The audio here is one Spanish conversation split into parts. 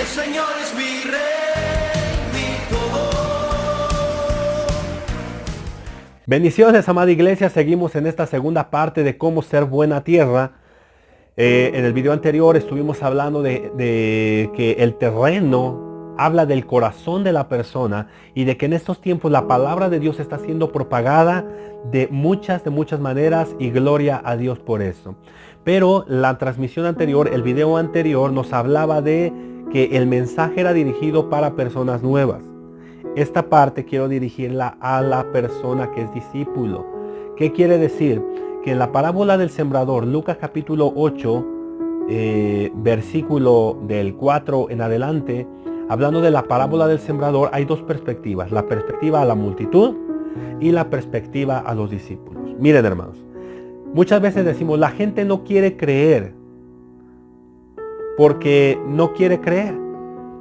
Señor es mi rey, mi todo. Bendiciones, amada iglesia. Seguimos en esta segunda parte de cómo ser buena tierra. En el video anterior estuvimos hablando de que el terreno habla del corazón de la persona y de que en estos tiempos la palabra de Dios está siendo propagada de muchas maneras, y gloria a Dios por eso. Pero la transmisión anterior, el video anterior, nos hablaba de que el mensaje era dirigido para personas nuevas. Esta parte quiero dirigirla a la persona que es discípulo. ¿Qué quiere decir? Que en la parábola del sembrador, Lucas capítulo 8, versículo del 4 en adelante, hablando de la parábola del sembrador, hay dos perspectivas: la perspectiva a la multitud y la perspectiva a los discípulos. Miren, hermanos, muchas veces decimos, la gente no quiere creer porque no quiere creer.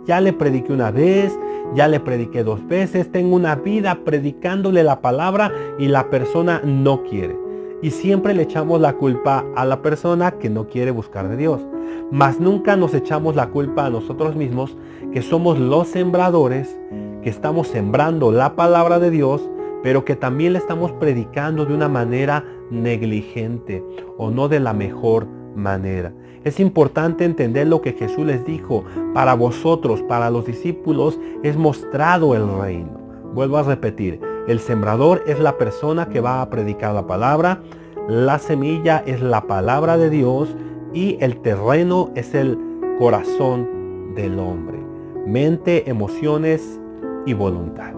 Ya le prediqué una vez, ya le prediqué 2 veces, tengo una vida predicándole la palabra y la persona no quiere. Y siempre le echamos la culpa a la persona que no quiere buscar de Dios. Mas nunca nos echamos la culpa a nosotros mismos, que somos los sembradores, que estamos sembrando la palabra de Dios, pero que también le estamos predicando de una manera negligente o no de la mejor manera. Es importante entender lo que Jesús les dijo: para vosotros, para los discípulos, es mostrado el reino. Vuelvo a repetir, el sembrador es la persona que va a predicar la palabra, la semilla es la palabra de Dios y el terreno es el corazón del hombre, mente, emociones y voluntad.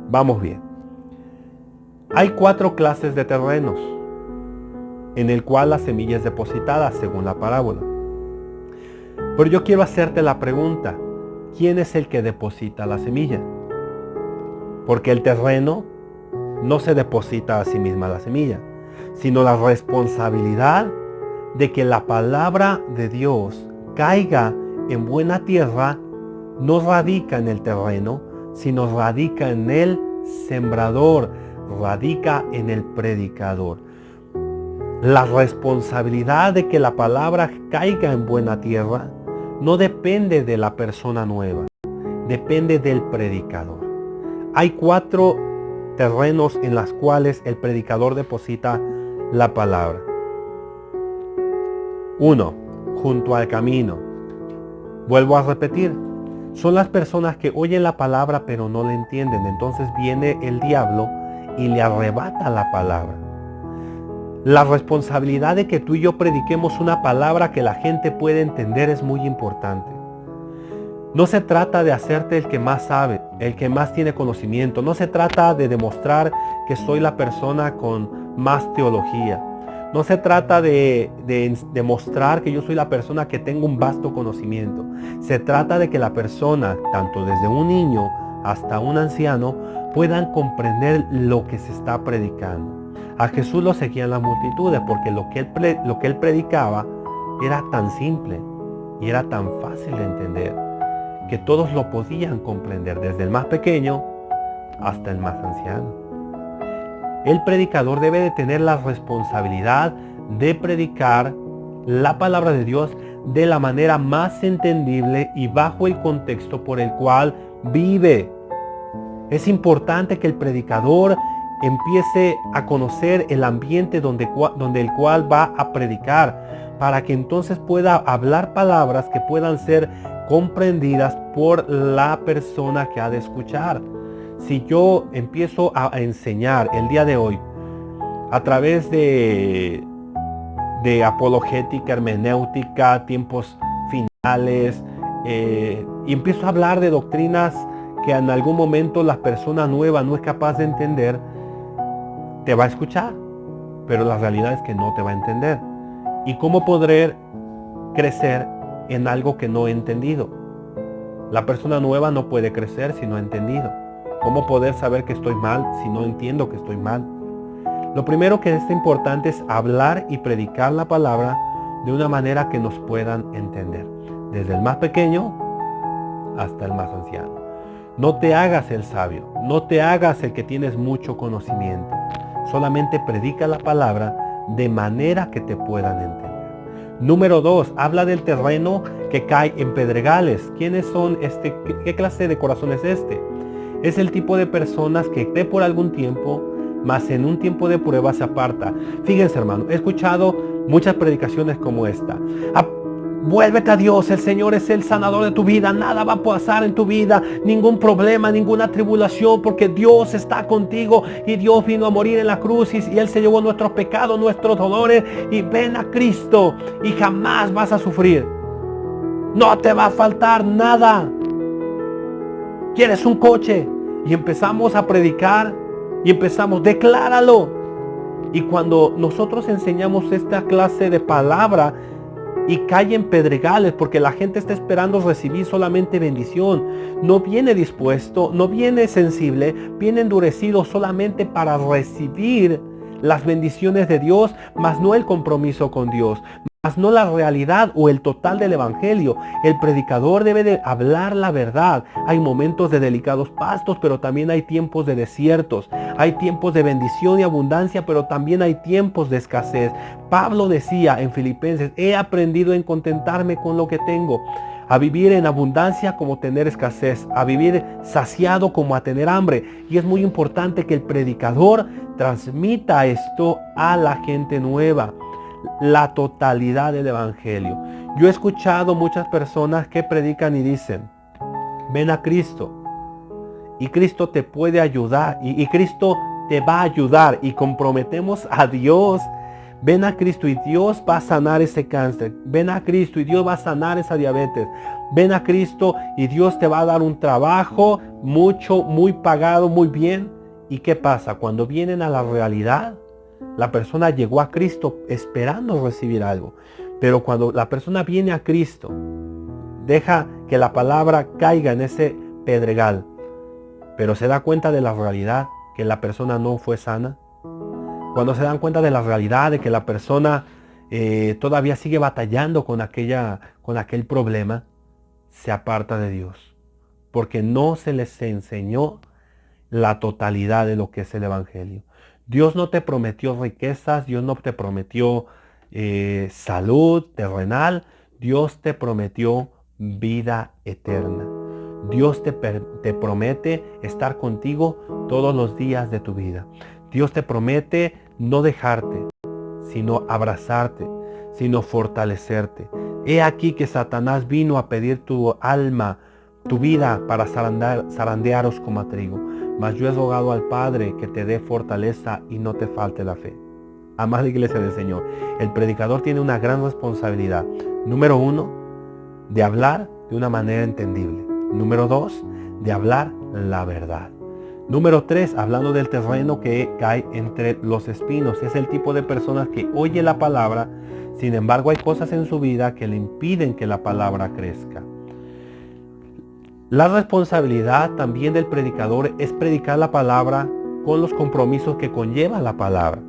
Vamos bien. Hay 4 clases de terrenos en el cual la semilla es depositada según la parábola. Pero yo quiero hacerte la pregunta: ¿quién es el que deposita la semilla? Porque el terreno no se deposita a sí misma la semilla, sino la responsabilidad de que la palabra de Dios caiga en buena tierra no radica en el terreno, sino radica en el sembrador, radica en el predicador. La responsabilidad de que la palabra caiga en buena tierra no depende de la persona nueva, depende del predicador. Hay 4 terrenos en los cuales el predicador deposita la palabra. 1. Junto al camino. Vuelvo a repetir, son las personas que oyen la palabra pero no la entienden. Entonces viene el diablo y le arrebata la palabra. La responsabilidad de que tú y yo prediquemos una palabra que la gente puede entender es muy importante. No se trata de hacerte el que más sabe, el que más tiene conocimiento. No se trata de demostrar que soy la persona con más teología. No se trata de demostrar que yo soy la persona que tengo un vasto conocimiento. Se trata de que la persona, tanto desde un niño hasta un anciano, puedan comprender lo que se está predicando. A Jesús lo seguían las multitudes porque lo que él predicaba era tan simple y era tan fácil de entender que todos lo podían comprender, desde el más pequeño hasta el más anciano. El predicador debe de tener la responsabilidad de predicar la palabra de Dios de la manera más entendible y bajo el contexto por el cual vive. Es importante que el predicador empiece a conocer el ambiente donde el cual va a predicar, para que entonces pueda hablar palabras que puedan ser comprendidas por la persona que ha de escuchar. Si yo empiezo a enseñar el día de hoy a través de apologética, hermenéutica, tiempos finales, y empiezo a hablar de doctrinas que en algún momento la persona nueva no es capaz de entender, te va a escuchar, pero la realidad es que no te va a entender. ¿Y cómo podré crecer en algo que no he entendido? La persona nueva no puede crecer si no ha entendido. ¿Cómo poder saber que estoy mal si no entiendo que estoy mal? Lo primero que es importante es hablar y predicar la palabra de una manera que nos puedan entender, desde el más pequeño hasta el más anciano. No te hagas el sabio, no te hagas el que tienes mucho conocimiento. Solamente predica la palabra de manera que te puedan entender. Número 2, habla del terreno que cae en pedregales. ¿Quiénes son qué clase de corazón es este? Es el tipo de personas que cree por algún tiempo, mas en un tiempo de prueba se aparta. Fíjense, hermano, he escuchado muchas predicaciones como esta. Vuélvete a Dios, el Señor es el sanador de tu vida, nada va a pasar en tu vida, ningún problema, ninguna tribulación, porque Dios está contigo y Dios vino a morir en la cruz y Él se llevó nuestros pecados, nuestros dolores, y ven a Cristo y jamás vas a sufrir. No te va a faltar nada. ¿Quieres un coche? Y empezamos a predicar y empezamos, decláralo. Y cuando nosotros enseñamos esta clase de palabra y cae en pedregales, porque la gente está esperando recibir solamente bendición, no viene dispuesto, no viene sensible, viene endurecido solamente para recibir las bendiciones de Dios, mas no el compromiso con Dios, mas no la realidad o el total del evangelio. El predicador debe de hablar la verdad. Hay momentos de delicados pastos, pero también hay tiempos de desiertos. Hay tiempos de bendición y abundancia, pero también hay tiempos de escasez. Pablo decía en Filipenses, he aprendido en contentarme con lo que tengo, a vivir en abundancia como tener escasez, a vivir saciado como a tener hambre. Y es muy importante que el predicador transmita esto a la gente nueva, la totalidad del evangelio. Yo he escuchado muchas personas que predican y dicen, ven a Cristo y Cristo te puede ayudar y Cristo te va a ayudar, y comprometemos a Dios. Ven a Cristo y Dios va a sanar ese cáncer. Ven a Cristo y Dios va a sanar esa diabetes. Ven a Cristo y Dios te va a dar un trabajo muy pagado, muy bien. ¿Y qué pasa? Cuando vienen a la realidad, la persona llegó a Cristo esperando recibir algo. Pero cuando la persona viene a Cristo, deja que la palabra caiga en ese pedregal, pero se da cuenta de la realidad, que la persona no fue sana. Cuando se dan cuenta de la realidad de que la persona todavía sigue batallando con aquel problema, se aparta de Dios, porque no se les enseñó la totalidad de lo que es el evangelio. Dios no te prometió riquezas, Dios no te prometió salud terrenal, Dios te prometió vida eterna. Dios te promete estar contigo todos los días de tu vida. Dios te promete no dejarte, sino abrazarte, sino fortalecerte. He aquí que Satanás vino a pedir tu alma, tu vida, para zarandearos como a trigo. Mas yo he rogado al Padre que te dé fortaleza y no te falte la fe. Amada iglesia del Señor, el predicador tiene una gran responsabilidad. Número 1, de hablar de una manera entendible. Número 2, de hablar la verdad. Número 3, hablando del terreno que cae entre los espinos. Es el tipo de personas que oye la palabra, sin embargo hay cosas en su vida que le impiden que la palabra crezca. La responsabilidad también del predicador es predicar la palabra con los compromisos que conlleva la palabra.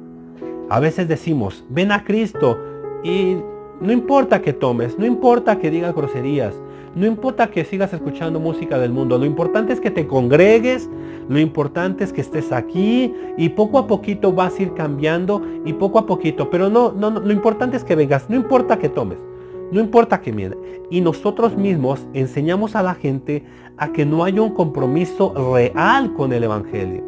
A veces decimos, ven a Cristo, y no importa que tomes, no importa que digas groserías, no importa que sigas escuchando música del mundo, lo importante es que te congregues, lo importante es que estés aquí, y poco a poquito vas a ir cambiando, y poco a poquito, pero no, lo importante es que vengas, no importa que tomes, no importa que mientas. Y nosotros mismos enseñamos a la gente a que no haya un compromiso real con el evangelio.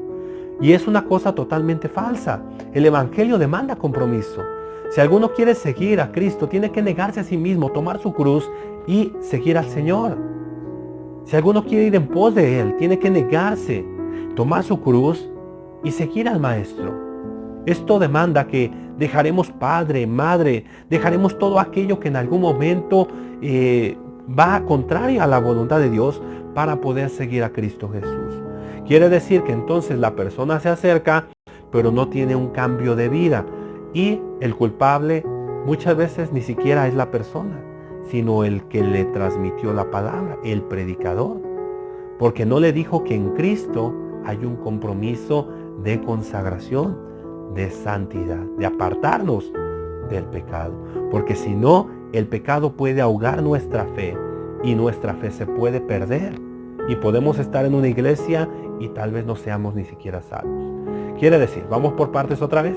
Y es una cosa totalmente falsa. El evangelio demanda compromiso. Si alguno quiere seguir a Cristo, tiene que negarse a sí mismo, tomar su cruz y seguir al Señor. Si alguno quiere ir en pos de Él, tiene que negarse, tomar su cruz y seguir al Maestro. Esto demanda que dejaremos padre, madre, dejaremos todo aquello que en algún momento va contrario a la voluntad de Dios para poder seguir a Cristo Jesús. Quiere decir que entonces la persona se acerca, pero no tiene un cambio de vida. Y el culpable muchas veces ni siquiera es la persona, sino el que le transmitió la palabra, el predicador. Porque no le dijo que en Cristo hay un compromiso de consagración, de santidad, de apartarnos del pecado. Porque si no, el pecado puede ahogar nuestra fe y nuestra fe se puede perder. Y podemos estar en una iglesia y tal vez no seamos ni siquiera salvos. Quiere decir, vamos por partes otra vez.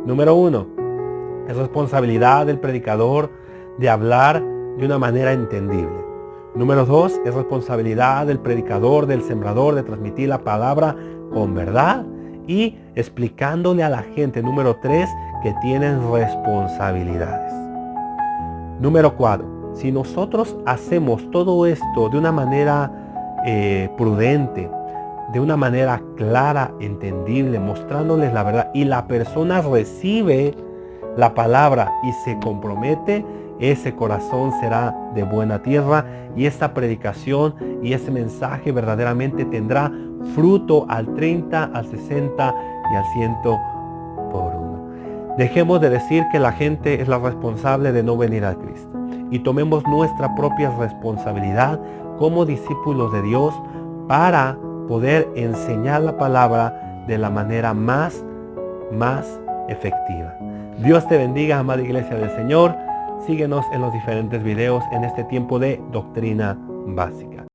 Número 1, es responsabilidad del predicador de hablar de una manera entendible. Número 2, es responsabilidad del predicador, del sembrador, de transmitir la palabra con verdad y explicándole a la gente. Número 3, que tienen responsabilidades. Número 4, si nosotros hacemos todo esto de una manera prudente, de una manera clara, entendible, mostrándoles la verdad, y la persona recibe la palabra y se compromete, ese corazón será de buena tierra y esta predicación y ese mensaje verdaderamente tendrá fruto al 30, al 60 y al 100 por uno. Dejemos de decir que la gente es la responsable de no venir a Cristo y tomemos nuestra propia responsabilidad como discípulos de Dios para poder enseñar la palabra de la manera más efectiva. Dios te bendiga, amada iglesia del Señor. Síguenos en los diferentes videos en este tiempo de doctrina básica.